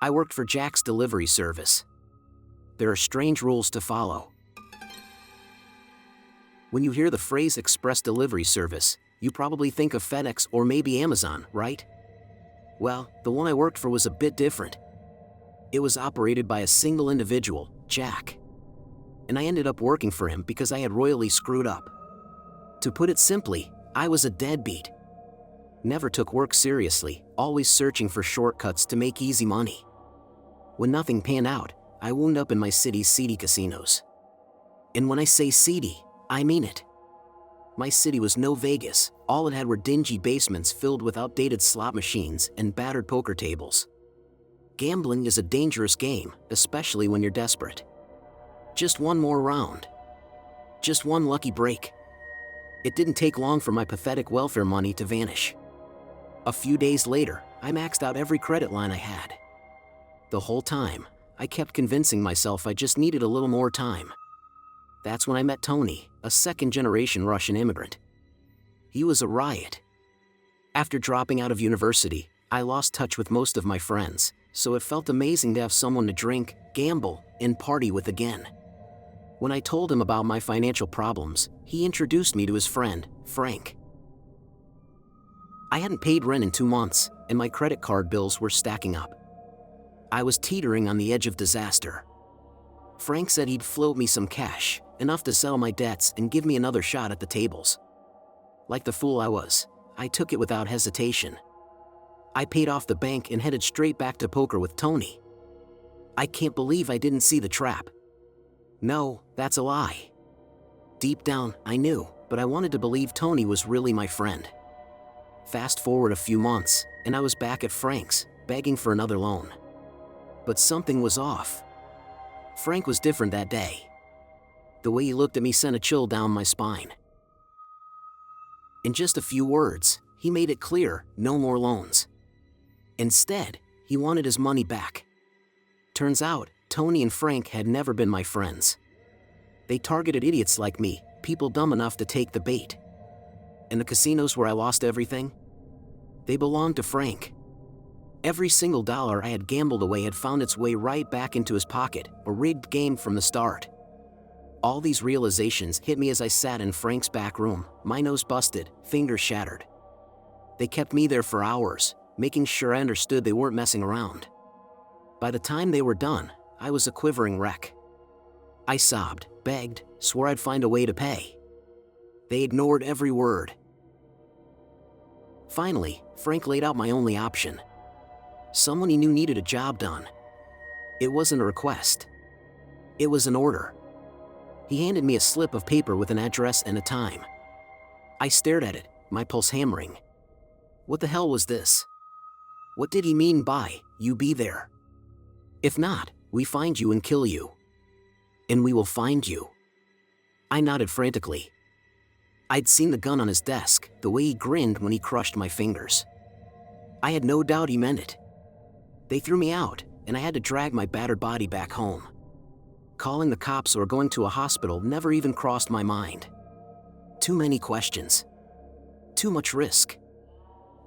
I worked for Jack's delivery service. There are strange rules to follow. When you hear the phrase express delivery service, you probably think of FedEx or maybe Amazon, right? Well, the one I worked for was a bit different. It was operated by a single individual, Jack. And I ended up working for him because I had royally screwed up. To put it simply, I was a deadbeat. Never took work seriously, always searching for shortcuts to make easy money. When nothing panned out, I wound up in my city's seedy casinos. And when I say seedy, I mean it. My city was no Vegas, all it had were dingy basements filled with outdated slot machines and battered poker tables. Gambling is a dangerous game, especially when you're desperate. Just one more round. Just one lucky break. It didn't take long for my pathetic welfare money to vanish. A few days later, I maxed out every credit line I had. The whole time, I kept convincing myself I just needed a little more time. That's when I met Tony, a second-generation Russian immigrant. He was a riot. After dropping out of university, I lost touch with most of my friends, so it felt amazing to have someone to drink, gamble, and party with again. When I told him about my financial problems, he introduced me to his friend, Frank. I hadn't paid rent in 2 months, and my credit card bills were stacking up. I was teetering on the edge of disaster. Frank said he'd float me some cash, enough to settle my debts and give me another shot at the tables. Like the fool I was, I took it without hesitation. I paid off the bank and headed straight back to poker with Tony. I can't believe I didn't see the trap. No, that's a lie. Deep down, I knew, but I wanted to believe Tony was really my friend. Fast forward a few months, and I was back at Frank's, begging for another loan. But something was off. Frank was different that day. The way he looked at me sent a chill down my spine. In just a few words, he made it clear, no more loans. Instead, he wanted his money back. Turns out, Tony and Frank had never been my friends. They targeted idiots like me, people dumb enough to take the bait. And the casinos where I lost everything? They belonged to Frank. Every single dollar I had gambled away had found its way right back into his pocket, a rigged game from the start. All these realizations hit me as I sat in Frank's back room, my nose busted, fingers shattered. They kept me there for hours, making sure I understood they weren't messing around. By the time they were done, I was a quivering wreck. I sobbed, begged, swore I'd find a way to pay. They ignored every word. Finally, Frank laid out my only option. Someone he knew needed a job done. It wasn't a request. It was an order. He handed me a slip of paper with an address and a time. I stared at it, my pulse hammering. What the hell was this? What did he mean by, "You be there"? If not, we find you and kill you. And we will find you. I nodded frantically. I'd seen the gun on his desk, the way he grinned when he crushed my fingers. I had no doubt he meant it. They threw me out, and I had to drag my battered body back home. Calling the cops or going to a hospital never even crossed my mind. Too many questions. Too much risk.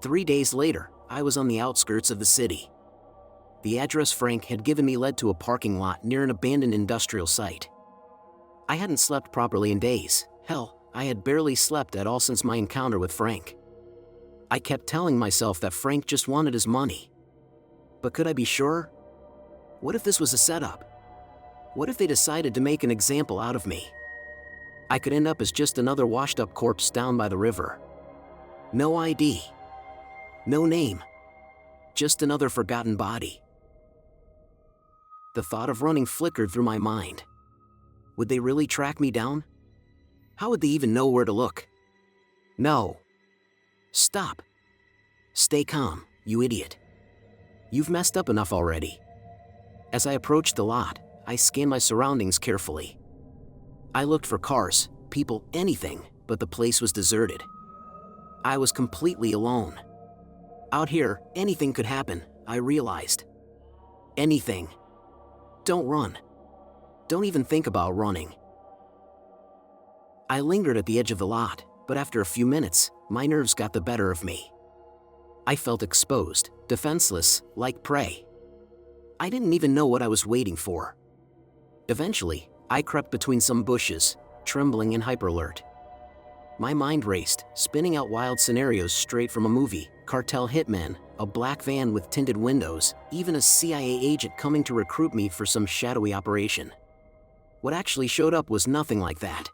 3 days later, I was on the outskirts of the city. The address Frank had given me led to a parking lot near an abandoned industrial site. I hadn't slept properly in days. Hell, I had barely slept at all since my encounter with Frank. I kept telling myself that Frank just wanted his money. But could I be sure? What if this was a setup? What if they decided to make an example out of me? I could end up as just another washed-up corpse down by the river. No ID. No name. Just another forgotten body. The thought of running flickered through my mind. Would they really track me down? How would they even know where to look? No. Stop. Stay calm, you idiot. You've messed up enough already. As I approached the lot, I scanned my surroundings carefully. I looked for cars, people, anything, but the place was deserted. I was completely alone. Out here, anything could happen, I realized. Anything. Don't run. Don't even think about running. I lingered at the edge of the lot, but after a few minutes, my nerves got the better of me. I felt exposed, defenseless, like prey. I didn't even know what I was waiting for. Eventually, I crept between some bushes, trembling and hyperalert. My mind raced, spinning out wild scenarios straight from a movie: cartel hitman, a black van with tinted windows, even a CIA agent coming to recruit me for some shadowy operation. What actually showed up was nothing like that.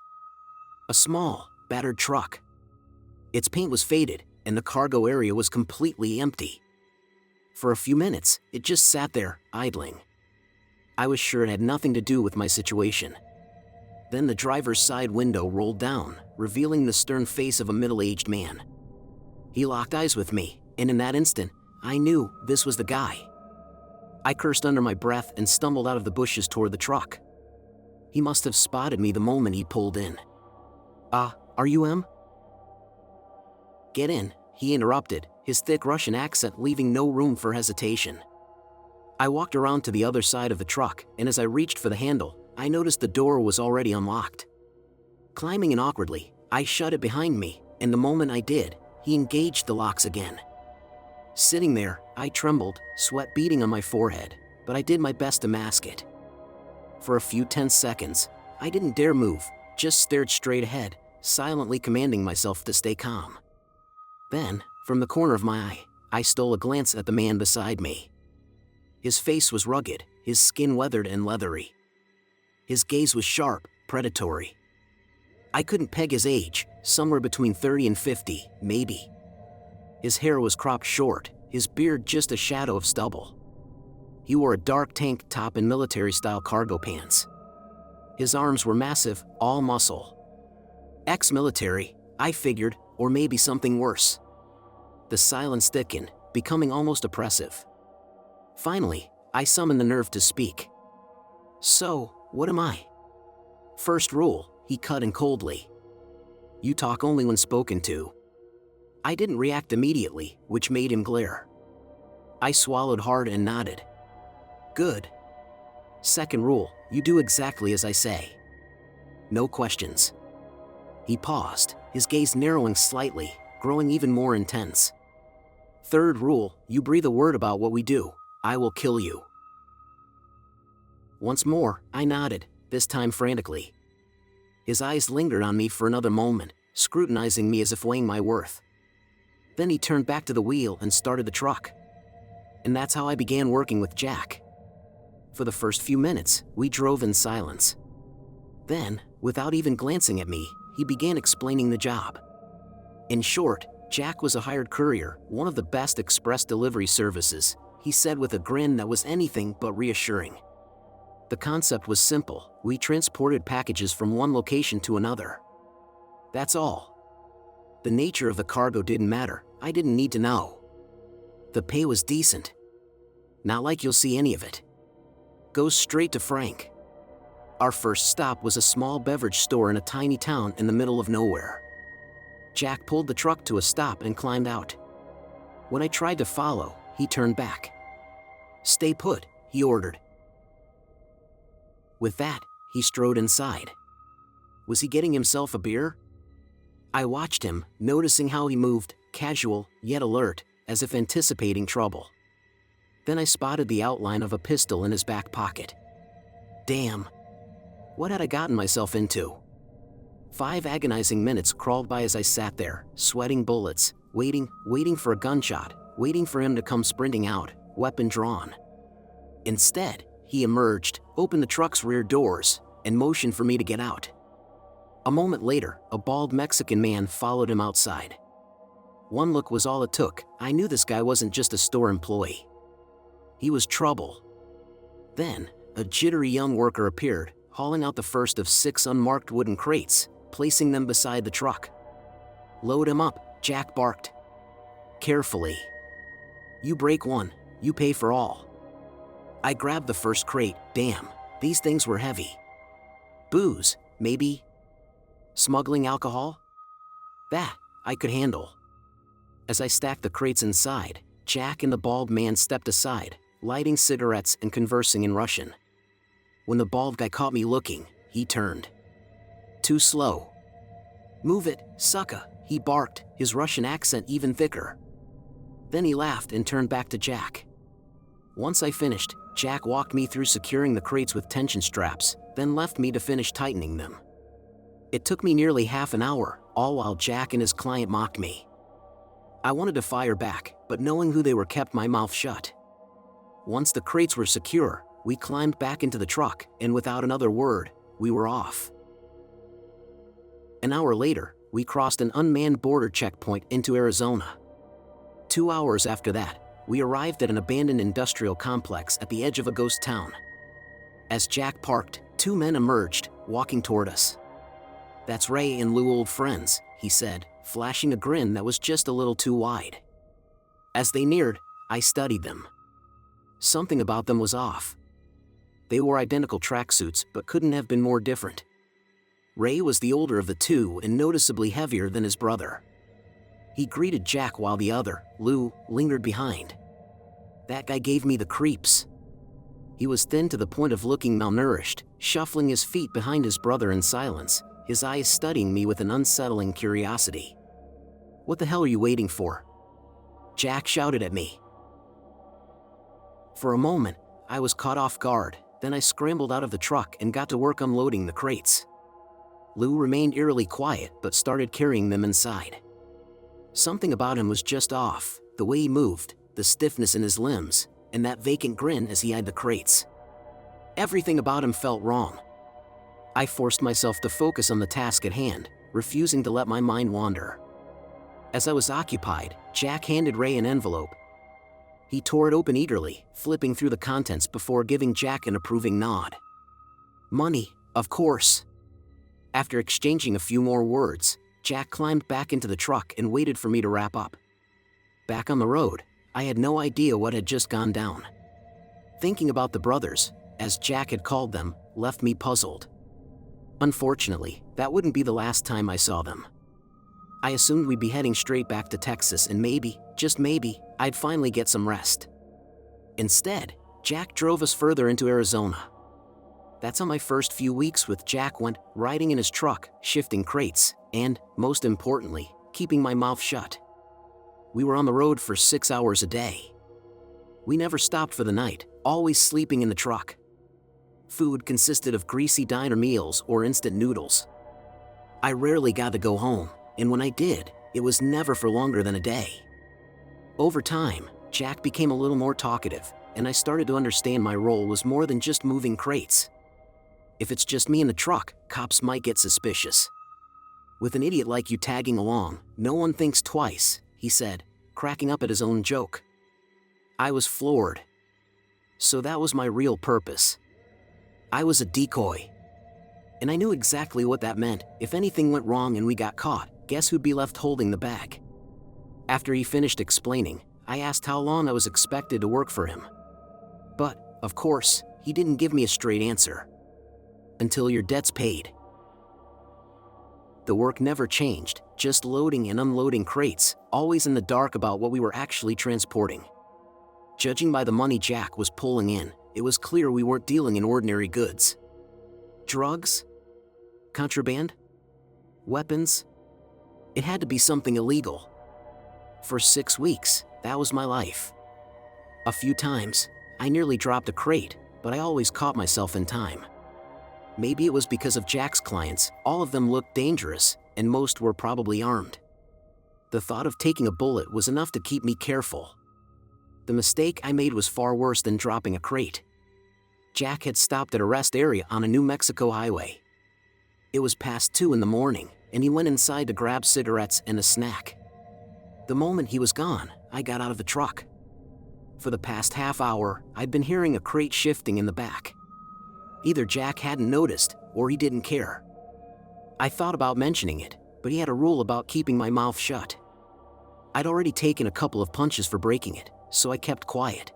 A small, battered truck. Its paint was faded, and the cargo area was completely empty. For a few minutes, it just sat there, idling. I was sure it had nothing to do with my situation. Then the driver's side window rolled down, revealing the stern face of a middle-aged man. He locked eyes with me, and in that instant, I knew this was the guy. I cursed under my breath and stumbled out of the bushes toward the truck. He must have spotted me the moment he pulled in. Are you M? Get in, he interrupted, his thick Russian accent leaving no room for hesitation. I walked around to the other side of the truck, and as I reached for the handle, I noticed the door was already unlocked. Climbing in awkwardly, I shut it behind me, and the moment I did, he engaged the locks again. Sitting there, I trembled, sweat beading on my forehead, but I did my best to mask it. For a few tense seconds, I didn't dare move, just stared straight ahead, silently commanding myself to stay calm. Then, from the corner of my eye, I stole a glance at the man beside me. His face was rugged, his skin weathered and leathery. His gaze was sharp, predatory. I couldn't peg his age, somewhere between 30 and 50, maybe. His hair was cropped short, his beard just a shadow of stubble. He wore a dark tank top and military-style cargo pants. His arms were massive, all muscle. Ex-military, I figured, or maybe something worse. The silence thickened, becoming almost oppressive. Finally, I summoned the nerve to speak. So, what am I? First rule, he cut in coldly. You talk only when spoken to. I didn't react immediately, which made him glare. I swallowed hard and nodded. Good. Second rule, you do exactly as I say. No questions. He paused, his gaze narrowing slightly, growing even more intense. Third rule, you breathe a word about what we do, I will kill you. Once more, I nodded, this time frantically. His eyes lingered on me for another moment, scrutinizing me as if weighing my worth. Then he turned back to the wheel and started the truck. And that's how I began working with Jack. For the first few minutes, we drove in silence. Then, without even glancing at me, he began explaining the job. In short, Jack was a hired courier, one of the best express delivery services, he said with a grin that was anything but reassuring. The concept was simple: we transported packages from one location to another. That's all. The nature of the cargo didn't matter, I didn't need to know. The pay was decent. Not like you'll see any of it. Goes straight to Frank. Our first stop was a small beverage store in a tiny town in the middle of nowhere. Jack pulled the truck to a stop and climbed out. When I tried to follow, he turned back. Stay put, he ordered. With that, he strode inside. Was he getting himself a beer? I watched him, noticing how he moved, casual, yet alert, as if anticipating trouble. Then I spotted the outline of a pistol in his back pocket. Damn. What had I gotten myself into? 5 agonizing minutes crawled by as I sat there, sweating bullets, waiting for a gunshot, waiting for him to come sprinting out, weapon drawn. Instead, he emerged, opened the truck's rear doors, and motioned for me to get out. A moment later, a bald Mexican man followed him outside. One look was all it took. I knew this guy wasn't just a store employee. He was trouble. Then, a jittery young worker appeared, hauling out the first of 6 unmarked wooden crates, placing them beside the truck. Load him up, Jack barked. Carefully. You break one, you pay for all. I grabbed the first crate. Damn, these things were heavy. Booze, maybe? Smuggling alcohol? That, I could handle. As I stacked the crates inside, Jack and the bald man stepped aside, lighting cigarettes and conversing in Russian. When the bald guy caught me looking, he turned. Too slow. Move it, sucka, he barked, his Russian accent even thicker. Then he laughed and turned back to Jack. Once I finished, Jack walked me through securing the crates with tension straps, then left me to finish tightening them. It took me nearly half an hour, all while Jack and his client mocked me. I wanted to fire back, but knowing who they were kept my mouth shut. Once the crates were secure, we climbed back into the truck, and without another word, we were off. An hour later, we crossed an unmanned border checkpoint into Arizona. 2 hours after that, we arrived at an abandoned industrial complex at the edge of a ghost town. As Jack parked, 2 men emerged, walking toward us. "That's Ray and Lou, old friends," he said, flashing a grin that was just a little too wide. As they neared, I studied them. Something about them was off. They wore identical tracksuits but couldn't have been more different. Ray was the older of the two and noticeably heavier than his brother. He greeted Jack while the other, Lou, lingered behind. That guy gave me the creeps. He was thin to the point of looking malnourished, shuffling his feet behind his brother in silence, his eyes studying me with an unsettling curiosity. "What the hell are you waiting for?" Jack shouted at me. For a moment, I was caught off guard, then I scrambled out of the truck and got to work unloading the crates. Lou remained eerily quiet but started carrying them inside. Something about him was just off, the way he moved, the stiffness in his limbs, and that vacant grin as he eyed the crates. Everything about him felt wrong. I forced myself to focus on the task at hand, refusing to let my mind wander. As I was occupied, Jack handed Ray an envelope. He tore it open eagerly, flipping through the contents before giving Jack an approving nod. "Money, of course." After exchanging a few more words, Jack climbed back into the truck and waited for me to wrap up. Back on the road, I had no idea what had just gone down. Thinking about the brothers, as Jack had called them, left me puzzled. Unfortunately, that wouldn't be the last time I saw them. I assumed we'd be heading straight back to Texas and maybe, just maybe, I'd finally get some rest. Instead, Jack drove us further into Arizona. That's how my first few weeks with Jack went, riding in his truck, shifting crates, and, most importantly, keeping my mouth shut. We were on the road for 6 hours a day. We never stopped for the night, always sleeping in the truck. Food consisted of greasy diner meals or instant noodles. I rarely got to go home, and when I did, it was never for longer than a day. Over time, Jack became a little more talkative, and I started to understand my role was more than just moving crates. If it's just me in the truck, cops might get suspicious. "With an idiot like you tagging along, no one thinks twice," he said, cracking up at his own joke. I was floored. So that was my real purpose. I was a decoy. And I knew exactly what that meant. If anything went wrong and we got caught, guess who'd be left holding the bag? After he finished explaining, I asked how long I was expected to work for him. But, of course, he didn't give me a straight answer. "Until your debt's paid." The work never changed, just loading and unloading crates, always in the dark about what we were actually transporting. Judging by the money Jack was pulling in, it was clear we weren't dealing in ordinary goods. Drugs? Contraband? Weapons? It had to be something illegal. For 6 weeks, that was my life. A few times, I nearly dropped a crate, but I always caught myself in time. Maybe it was because of Jack's clients, all of them looked dangerous, and most were probably armed. The thought of taking a bullet was enough to keep me careful. The mistake I made was far worse than dropping a crate. Jack had stopped at a rest area on a New Mexico highway. It was past 2 in the morning, and he went inside to grab cigarettes and a snack. The moment he was gone, I got out of the truck. For the past half hour, I'd been hearing a crate shifting in the back. Either Jack hadn't noticed, or he didn't care. I thought about mentioning it, but he had a rule about keeping my mouth shut. I'd already taken a couple of punches for breaking it, so I kept quiet.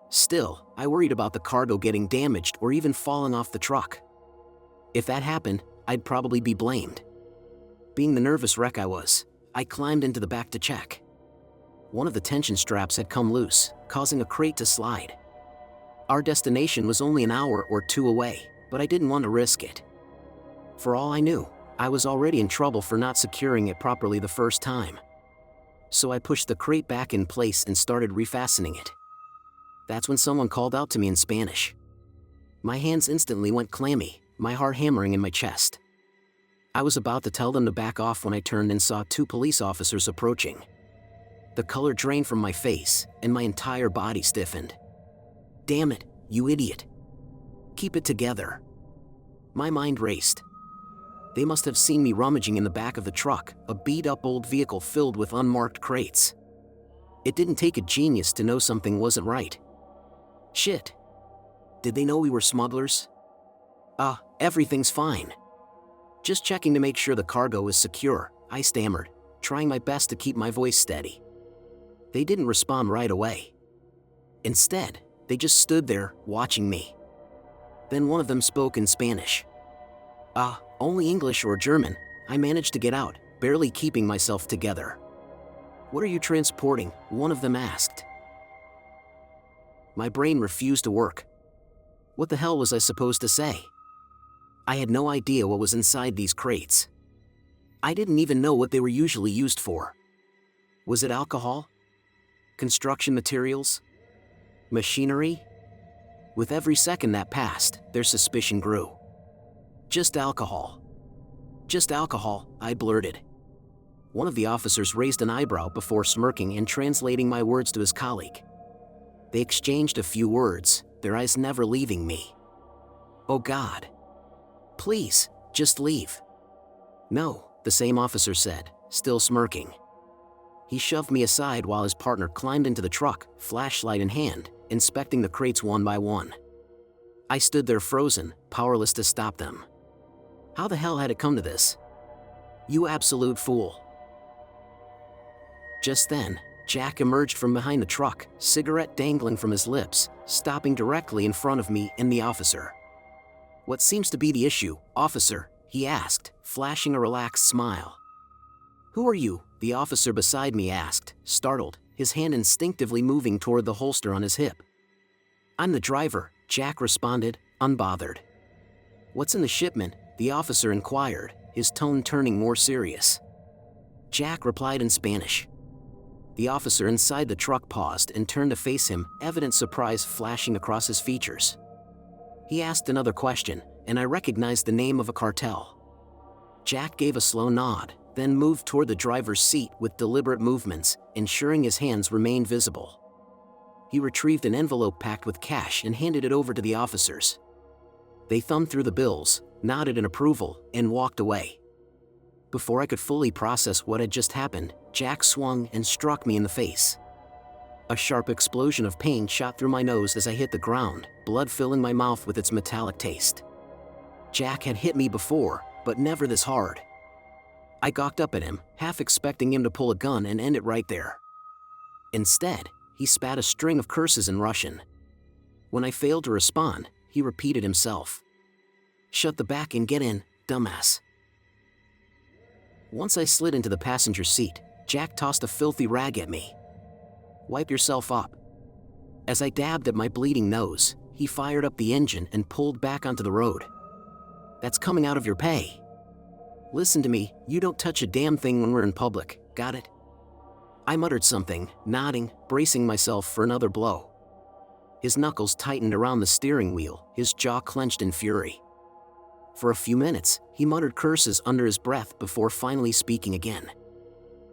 Still, I worried about the cargo getting damaged or even falling off the truck. If that happened, I'd probably be blamed. Being the nervous wreck I was, I climbed into the back to check. One of the tension straps had come loose, causing a crate to slide. Our destination was only an hour or 2 away, but I didn't want to risk it. For all I knew, I was already in trouble for not securing it properly the first time. So I pushed the crate back in place and started refastening it. That's when someone called out to me in Spanish. My hands instantly went clammy, my heart hammering in my chest. I was about to tell them to back off when I turned and saw 2 police officers approaching. The color drained from my face, and my entire body stiffened. Damn it, you idiot. Keep it together. My mind raced. They must have seen me rummaging in the back of the truck, a beat-up old vehicle filled with unmarked crates. It didn't take a genius to know something wasn't right. Shit. Did they know we were smugglers? Everything's fine. Just checking to make sure the cargo is secure, I stammered, trying my best to keep my voice steady. They didn't respond right away. Instead, they just stood there, watching me. Then one of them spoke in Spanish. Only English or German, I managed to get out, barely keeping myself together. What are you transporting? One of them asked. My brain refused to work. What the hell was I supposed to say? I had no idea what was inside these crates. I didn't even know what they were usually used for. Was it alcohol? Construction materials? Machinery? With every second that passed, their suspicion grew. Just alcohol. Just alcohol, I blurted. One of the officers raised an eyebrow before smirking and translating my words to his colleague. They exchanged a few words, their eyes never leaving me. Oh God. Please, just leave. No, the same officer said, still smirking. He shoved me aside while his partner climbed into the truck, flashlight in hand, inspecting the crates one by one. I stood there frozen, powerless to stop them. How the hell had it come to this? You absolute fool. Just then, Jack emerged from behind the truck, cigarette dangling from his lips, stopping directly in front of me and the officer. What seems to be the issue, officer? He asked, flashing a relaxed smile. Who are you? The officer beside me asked, startled, his hand instinctively moving toward the holster on his hip. I'm the driver, Jack responded, unbothered. What's in the shipment? The officer inquired, his tone turning more serious. Jack replied in Spanish. The officer inside the truck paused and turned to face him, evident surprise flashing across his features. He asked another question, and I recognized the name of a cartel. Jack gave a slow nod, then moved toward the driver's seat with deliberate movements, ensuring his hands remained visible. He retrieved an envelope packed with cash and handed it over to the officers. They thumbed through the bills, nodded in approval, and walked away. Before I could fully process what had just happened, Jack swung and struck me in the face. A sharp explosion of pain shot through my nose as I hit the ground, blood filling my mouth with its metallic taste. Jack had hit me before, but never this hard. I gawked up at him, half expecting him to pull a gun and end it right there. Instead, he spat a string of curses in Russian. When I failed to respond, he repeated himself. Shut the back and get in, dumbass. Once I slid into the passenger seat, Jack tossed a filthy rag at me. Wipe yourself up. As I dabbed at my bleeding nose, he fired up the engine and pulled back onto the road. That's coming out of your pay. Listen to me, you don't touch a damn thing when we're in public, got it? I muttered something, nodding, bracing myself for another blow. His knuckles tightened around the steering wheel, his jaw clenched in fury. For a few minutes, he muttered curses under his breath before finally speaking again.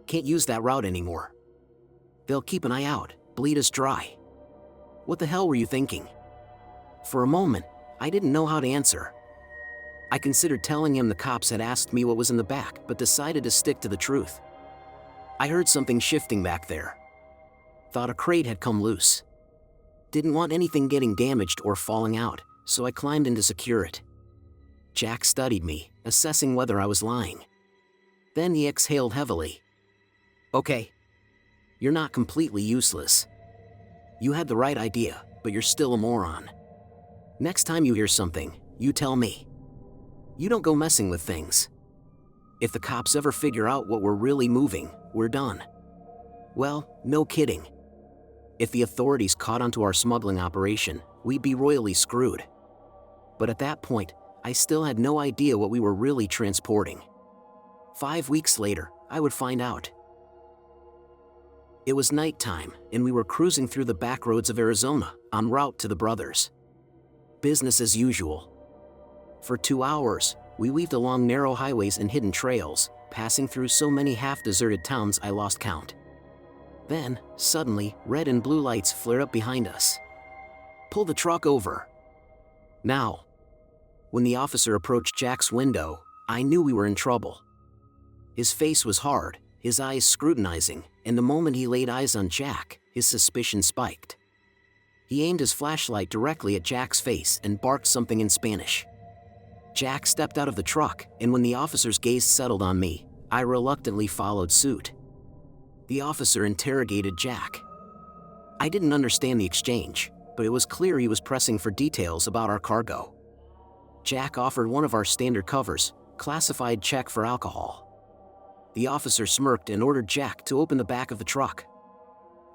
Can't use that route anymore. They'll keep an eye out, bleed us dry. What the hell were you thinking? For a moment, I didn't know how to answer. I considered telling him the cops had asked me what was in the back, but decided to stick to the truth. I heard something shifting back there. Thought a crate had come loose. Didn't want anything getting damaged or falling out, so I climbed in to secure it. Jack studied me, assessing whether I was lying. Then he exhaled heavily. Okay. You're not completely useless. You had the right idea, but you're still a moron. Next time you hear something, you tell me. You don't go messing with things. If the cops ever figure out what we're really moving, we're done. Well, no kidding. If the authorities caught onto our smuggling operation, we'd be royally screwed. But at that point, I still had no idea what we were really transporting. 5 weeks later, I would find out. It was nighttime, and we were cruising through the back roads of Arizona, en route to the brothers. Business as usual. For 2 hours, we weaved along narrow highways and hidden trails, passing through so many half-deserted towns I lost count. Then, suddenly, red and blue lights flared up behind us. "Pull the truck over." Now. When the officer approached Jack's window, I knew we were in trouble. His face was hard, his eyes scrutinizing, and the moment he laid eyes on Jack, his suspicion spiked. He aimed his flashlight directly at Jack's face and barked something in Spanish. Jack stepped out of the truck, and when the officer's gaze settled on me, I reluctantly followed suit. The officer interrogated Jack. I didn't understand the exchange, but it was clear he was pressing for details about our cargo. Jack offered one of our standard covers, classified check for alcohol. The officer smirked and ordered Jack to open the back of the truck.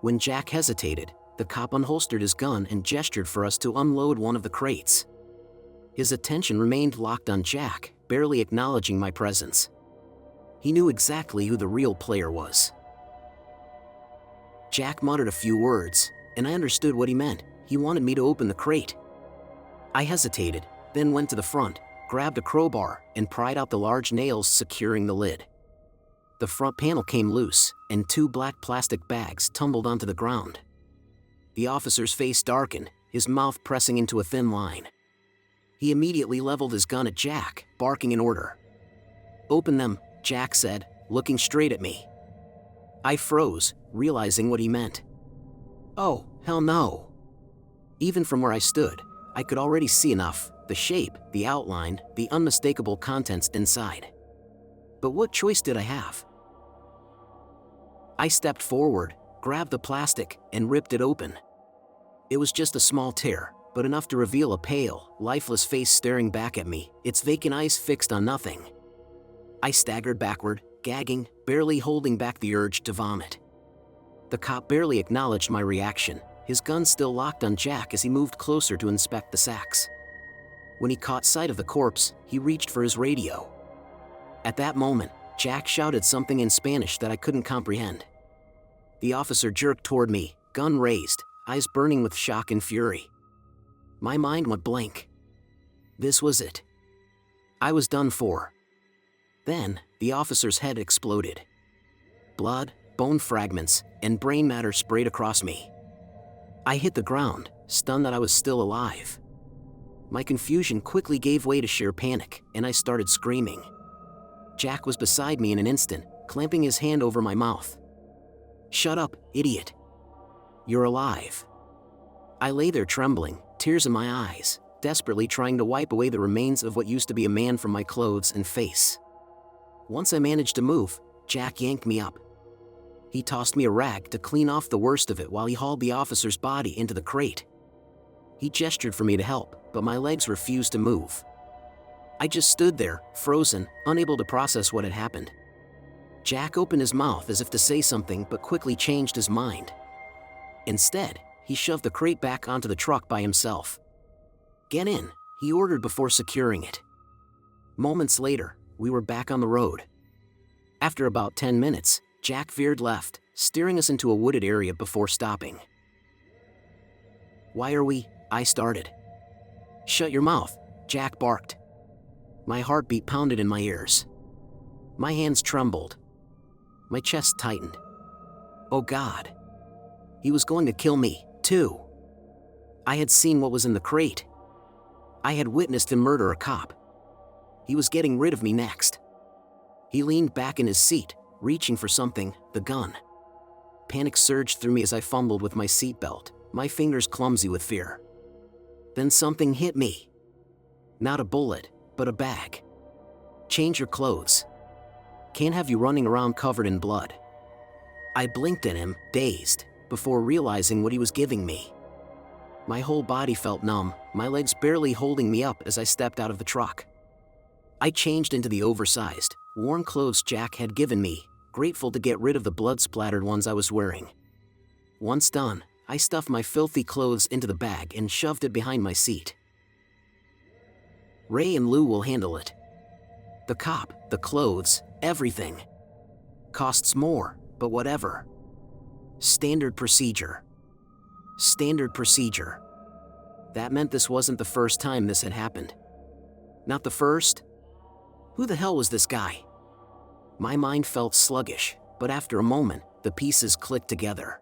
When Jack hesitated, the cop unholstered his gun and gestured for us to unload one of the crates. His attention remained locked on Jack, barely acknowledging my presence. He knew exactly who the real player was. Jack muttered a few words, and I understood what he meant. He wanted me to open the crate. I hesitated, then went to the front, grabbed a crowbar, and pried out the large nails securing the lid. The front panel came loose, and 2 black plastic bags tumbled onto the ground. The officer's face darkened, his mouth pressing into a thin line. He immediately leveled his gun at Jack, barking an order. "Open them," Jack said, looking straight at me. I froze, realizing what he meant. Oh, hell no. Even from where I stood, I could already see enough: the shape, the outline, the unmistakable contents inside. But what choice did I have? I stepped forward, grabbed the plastic, and ripped it open. It was just a small tear, but enough to reveal a pale, lifeless face staring back at me, its vacant eyes fixed on nothing. I staggered backward, gagging, barely holding back the urge to vomit. The cop barely acknowledged my reaction, his gun still locked on Jack as he moved closer to inspect the sacks. When he caught sight of the corpse, he reached for his radio. At that moment, Jack shouted something in Spanish that I couldn't comprehend. The officer jerked toward me, gun raised, eyes burning with shock and fury. My mind went blank. This was it. I was done for. Then, the officer's head exploded. Blood, bone fragments, and brain matter sprayed across me. I hit the ground, stunned that I was still alive. My confusion quickly gave way to sheer panic, and I started screaming. Jack was beside me in an instant, clamping his hand over my mouth. "Shut up, idiot. You're alive." I lay there trembling, tears in my eyes, desperately trying to wipe away the remains of what used to be a man from my clothes and face. Once I managed to move, Jack yanked me up. He tossed me a rag to clean off the worst of it while he hauled the officer's body into the crate. He gestured for me to help, but my legs refused to move. I just stood there, frozen, unable to process what had happened. Jack opened his mouth as if to say something but quickly changed his mind. Instead, he shoved the crate back onto the truck by himself. "Get in," he ordered before securing it. Moments later, we were back on the road. After about 10 minutes, Jack veered left, steering us into a wooded area before stopping. "Why are we?" I started. "Shut your mouth," Jack barked. My heartbeat pounded in my ears. My hands trembled. My chest tightened. Oh God. He was going to kill me, too. I had seen what was in the crate. I had witnessed him murder a cop. He was getting rid of me next. He leaned back in his seat, reaching for something, the gun. Panic surged through me as I fumbled with my seatbelt, my fingers clumsy with fear. Then something hit me. Not a bullet, but a bag. "Change your clothes. Can't have you running around covered in blood." I blinked at him, dazed, before realizing what he was giving me. My whole body felt numb, my legs barely holding me up as I stepped out of the truck. I changed into the oversized, worn clothes Jack had given me, grateful to get rid of the blood-splattered ones I was wearing. Once done, I stuffed my filthy clothes into the bag and shoved it behind my seat. "Ray and Lou will handle it. The cop, the clothes, everything. Costs more, but whatever." Standard procedure. Standard procedure. That meant this wasn't the first time this had happened. Not the first? Who the hell was this guy? My mind felt sluggish, but after a moment, the pieces clicked together.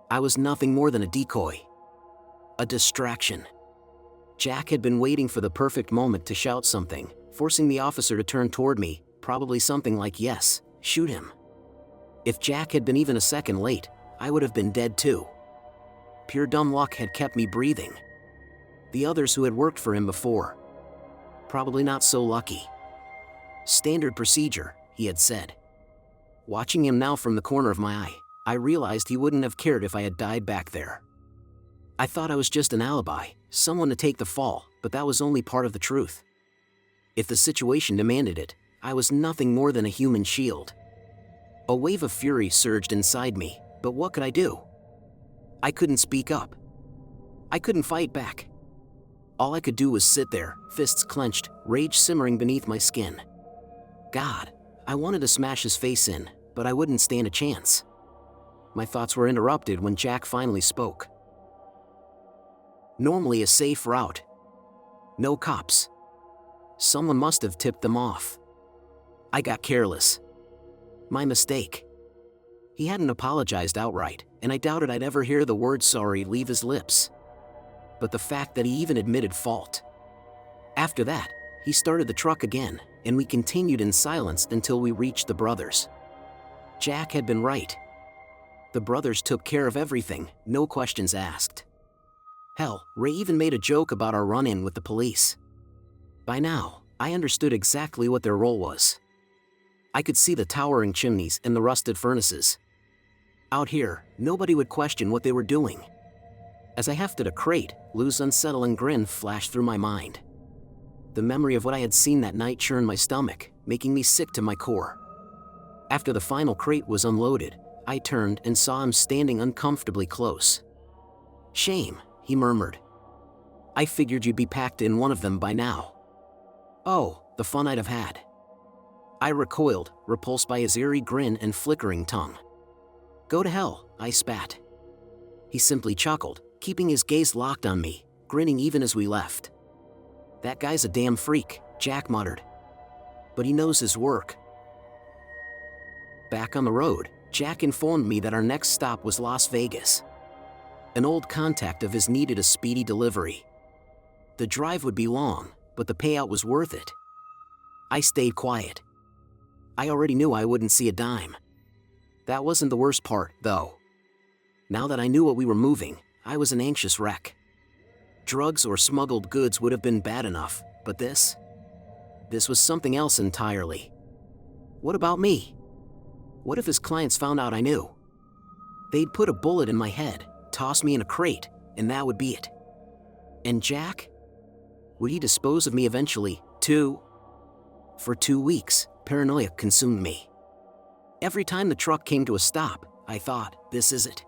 I was nothing more than a decoy. A distraction. Jack had been waiting for the perfect moment to shout something, forcing the officer to turn toward me, probably something like, "Yes, shoot him." If Jack had been even a second late, I would have been dead too. Pure dumb luck had kept me breathing. The others who had worked for him before, probably not so lucky. Standard procedure, he had said. Watching him now from the corner of my eye, I realized he wouldn't have cared if I had died back there. I thought I was just an alibi, someone to take the fall, but that was only part of the truth. If the situation demanded it, I was nothing more than a human shield. A wave of fury surged inside me, but what could I do? I couldn't speak up. I couldn't fight back. All I could do was sit there, fists clenched, rage simmering beneath my skin. God, I wanted to smash his face in, but I wouldn't stand a chance. My thoughts were interrupted when Jack finally spoke. Normally a safe route. No cops. Someone must have tipped them off. I got careless. My mistake. He hadn't apologized outright, and I doubted I'd ever hear the word sorry leave his lips. But the fact that he even admitted fault. After that, he started the truck again, and we continued in silence until we reached the brothers. Jack had been right. The brothers took care of everything, no questions asked. Hell, Ray even made a joke about our run-in with the police. By now, I understood exactly what their role was. I could see the towering chimneys and the rusted furnaces. Out here, nobody would question what they were doing. As I hefted a crate, Lou's unsettling grin flashed through my mind. The memory of what I had seen that night churned my stomach, making me sick to my core. After the final crate was unloaded, I turned and saw him standing uncomfortably close. "Shame," he murmured. "I figured you'd be packed in one of them by now." Oh, the fun I'd have had. I recoiled, repulsed by his eerie grin and flickering tongue. "Go to hell," I spat. He simply chuckled, keeping his gaze locked on me, grinning even as we left. "That guy's a damn freak," Jack muttered. "But he knows his work." Back on the road, Jack informed me that our next stop was Las Vegas. An old contact of his needed a speedy delivery. The drive would be long, but the payout was worth it. I stayed quiet. I already knew I wouldn't see a dime. That wasn't the worst part, though. Now that I knew what we were moving, I was an anxious wreck. Drugs or smuggled goods would have been bad enough, but this was something else entirely. What about me? What if his clients found out I knew? They'd put a bullet in my head, toss me in a crate, and that would be it. And Jack? Would he dispose of me eventually, too? For 2 weeks, paranoia consumed me. Every time the truck came to a stop, I thought, this is it.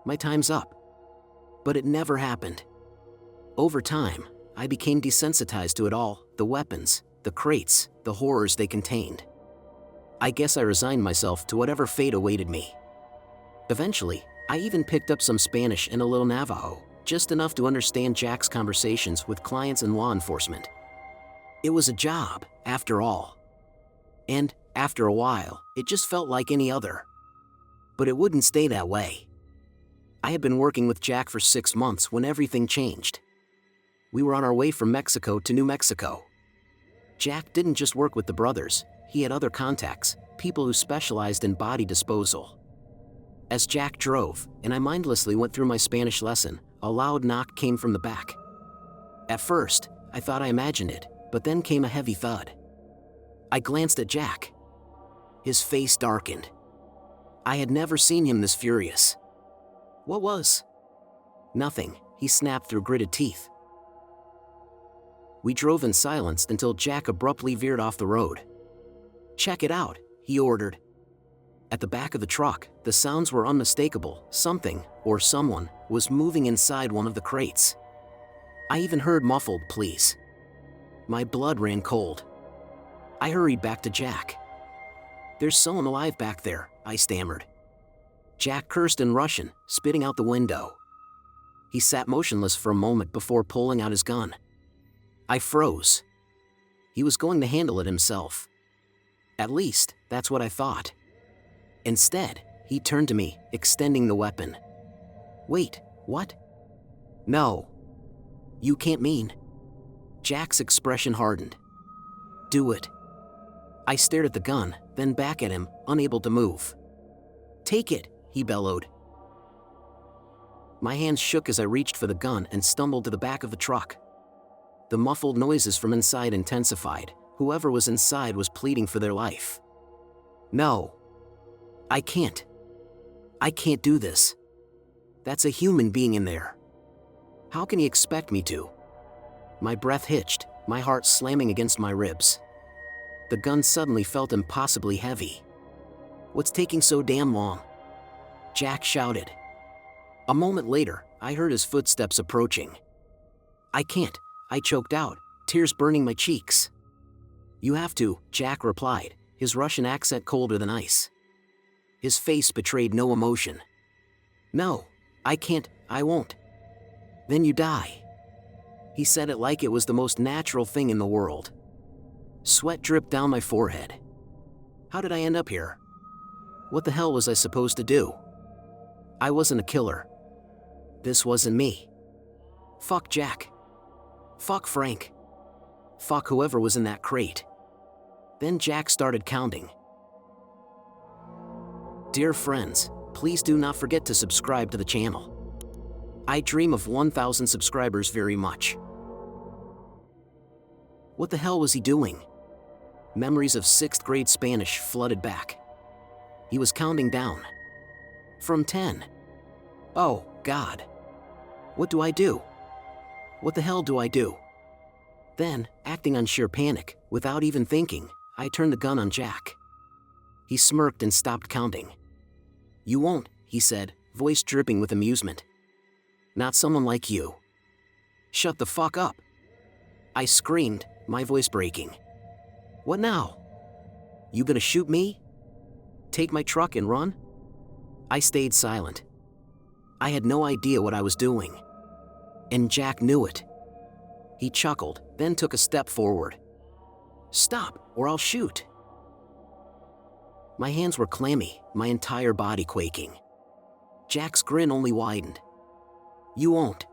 My time's up. But it never happened. Over time, I became desensitized to it all, the weapons, the crates, the horrors they contained. I guess I resigned myself to whatever fate awaited me. Eventually, I even picked up some Spanish and a little Navajo, just enough to understand Jack's conversations with clients and law enforcement. It was a job, after all. And, after a while, it just felt like any other. But it wouldn't stay that way. I had been working with Jack for 6 months when everything changed. We were on our way from Mexico to New Mexico. Jack didn't just work with the brothers, he had other contacts, people who specialized in body disposal. As Jack drove, and I mindlessly went through my Spanish lesson, a loud knock came from the back. At first, I thought I imagined it, but then came a heavy thud. I glanced at Jack. His face darkened. I had never seen him this furious. What was? Nothing, he snapped through gritted teeth. We drove in silence until Jack abruptly veered off the road. "Check it out," he ordered. At the back of the truck, the sounds were unmistakable. Something, or someone, was moving inside one of the crates. I even heard muffled pleas. My blood ran cold. I hurried back to Jack. "There's someone alive back there," I stammered. Jack cursed in Russian, spitting out the window. He sat motionless for a moment before pulling out his gun. I froze. He was going to handle it himself. At least, that's what I thought. Instead, he turned to me, extending the weapon. Wait, what? No. You can't mean. Jack's expression hardened. Do it. I stared at the gun, then back at him, unable to move. Take it, he bellowed. My hands shook as I reached for the gun and stumbled to the back of the truck. The muffled noises from inside intensified. Whoever was inside was pleading for their life. No. I can't. I can't do this. That's a human being in there. How can he expect me to? My breath hitched, my heart slamming against my ribs. The gun suddenly felt impossibly heavy. What's taking so damn long? Jack shouted. A moment later, I heard his footsteps approaching. I can't, I choked out, tears burning my cheeks. You have to, Jack replied, his Russian accent colder than ice. His face betrayed no emotion. No, I can't, I won't. Then you die. He said it like it was the most natural thing in the world. Sweat dripped down my forehead. How did I end up here? What the hell was I supposed to do? I wasn't a killer. This wasn't me. Fuck Jack. Fuck Frank. Fuck whoever was in that crate. Then Jack started counting. Dear friends, please do not forget to subscribe to the channel. I dream of 1,000 subscribers very much. What the hell was he doing? Memories of 6th grade Spanish flooded back. He was counting down. From 10. Oh, God. What do I do? What the hell do I do? Then, acting on sheer panic, without even thinking, I turned the gun on Jack. He smirked and stopped counting. You won't, he said, voice dripping with amusement. Not someone like you. Shut the fuck up. I screamed, my voice breaking. What now? You gonna shoot me? Take my truck and run? I stayed silent. I had no idea what I was doing. And Jack knew it. He chuckled, then took a step forward. Stop, or I'll shoot. My hands were clammy, my entire body quaking. Jack's grin only widened. You won't.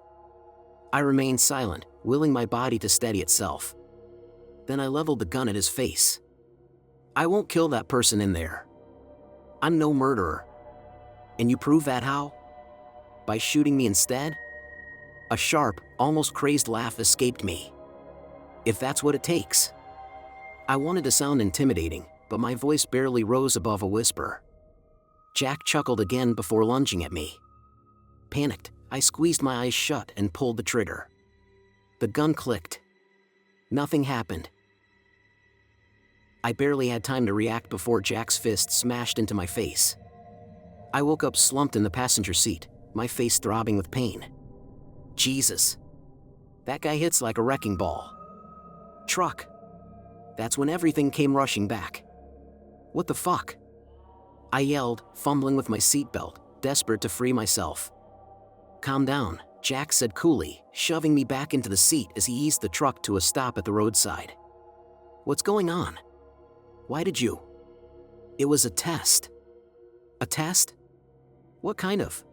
I remained silent, willing my body to steady itself. Then I leveled the gun at his face. I won't kill that person in there. I'm no murderer. And you prove that how? By shooting me instead? A sharp, almost crazed laugh escaped me. If that's what it takes. I wanted to sound intimidating, but my voice barely rose above a whisper. Jack chuckled again before lunging at me. Panicked, I squeezed my eyes shut and pulled the trigger. The gun clicked. Nothing happened. I barely had time to react before Jack's fist smashed into my face. I woke up slumped in the passenger seat, my face throbbing with pain. Jesus. That guy hits like a wrecking ball. Truck. That's when everything came rushing back. What the fuck? I yelled, fumbling with my seatbelt, desperate to free myself. Calm down, Jack said coolly, shoving me back into the seat as he eased the truck to a stop at the roadside. What's going on? Why did you? It was a test. A test? What kind of?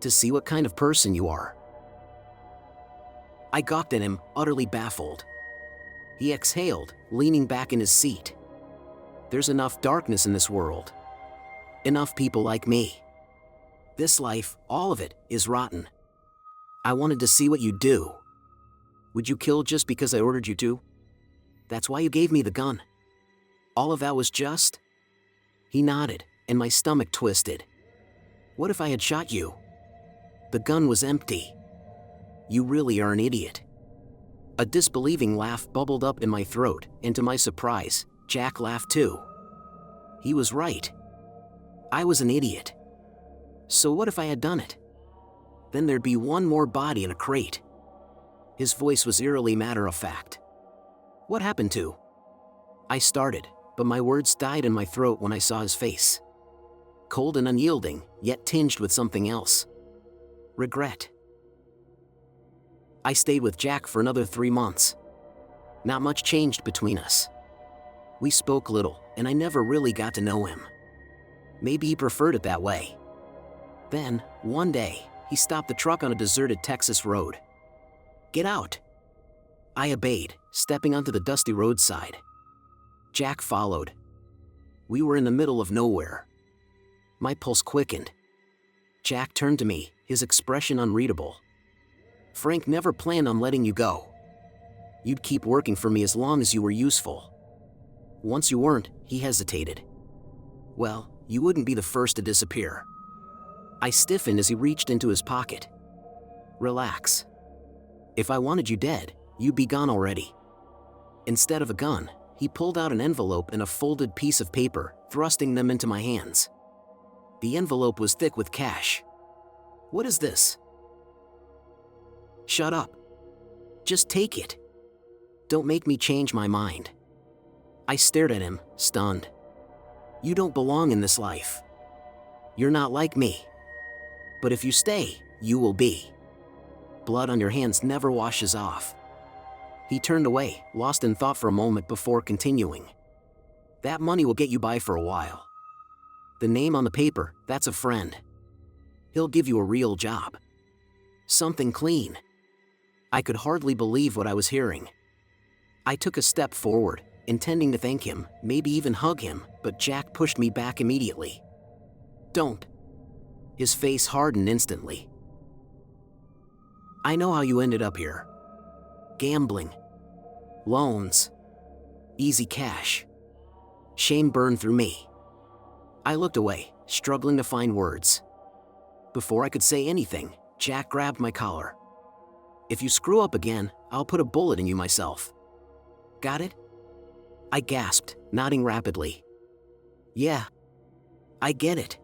To see what kind of person you are. I gawked at him, utterly baffled. He exhaled, leaning back in his seat. There's enough darkness in this world. Enough people like me. This life, all of it, is rotten. I wanted to see what you'd do. Would you kill just because I ordered you to? That's why you gave me the gun. All of that was just? He nodded, and my stomach twisted. What if I had shot you? The gun was empty. You really are an idiot. A disbelieving laugh bubbled up in my throat, and to my surprise, Jack laughed too. He was right. I was an idiot. So what if I had done it? Then there'd be one more body in a crate. His voice was eerily matter-of-fact. What happened to? I started, but my words died in my throat when I saw his face. cold and unyielding, yet tinged with something else. Regret. I stayed with Jack for another 3 months. Not much changed between us. We spoke little, and I never really got to know him. Maybe he preferred it that way. Then, one day, he stopped the truck on a deserted Texas road. "Get out." I obeyed, stepping onto the dusty roadside. Jack followed. We were in the middle of nowhere. My pulse quickened. Jack turned to me, his expression unreadable. "Frank never planned on letting you go. You'd keep working for me as long as you were useful. Once you weren't," he hesitated. "Well, you wouldn't be the first to disappear." I stiffened as he reached into his pocket. "Relax. If I wanted you dead, you'd be gone already." Instead of a gun, he pulled out an envelope and a folded piece of paper, thrusting them into my hands. The envelope was thick with cash. "What is this?" "Shut up. Just take it. Don't make me change my mind." I stared at him, stunned. "You don't belong in this life. You're not like me. But if you stay, you will be. Blood on your hands never washes off." He turned away, lost in thought for a moment before continuing. "That money will get you by for a while. The name on the paper, that's a friend. He'll give you a real job. Something clean." I could hardly believe what I was hearing. I took a step forward, intending to thank him, maybe even hug him, but Jack pushed me back immediately. "Don't." His face hardened instantly. "I know how you ended up here. Gambling. Loans. Easy cash. Shame burned through me." I looked away, struggling to find words. Before I could say anything, Jack grabbed my collar. "If you screw up again, I'll put a bullet in you myself. Got it?" I gasped, nodding rapidly. "Yeah. I get it.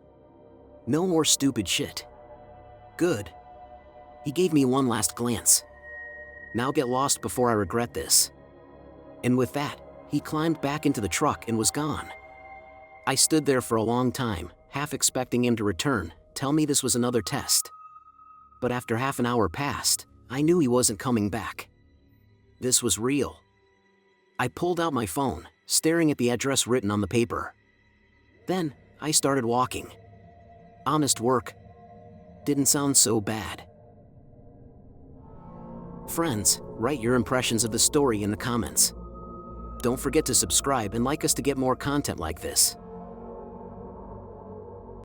No more stupid shit." "Good." He gave me one last glance. "Now get lost before I regret this." And with that, he climbed back into the truck and was gone. I stood there for a long time, half expecting him to return, tell me this was another test. But after half an hour passed, I knew he wasn't coming back. This was real. I pulled out my phone, staring at the address written on the paper. Then, I started walking. Honest work. Didn't sound so bad. Friends, write your impressions of the story in the comments. Don't forget to subscribe and like us to get more content like this.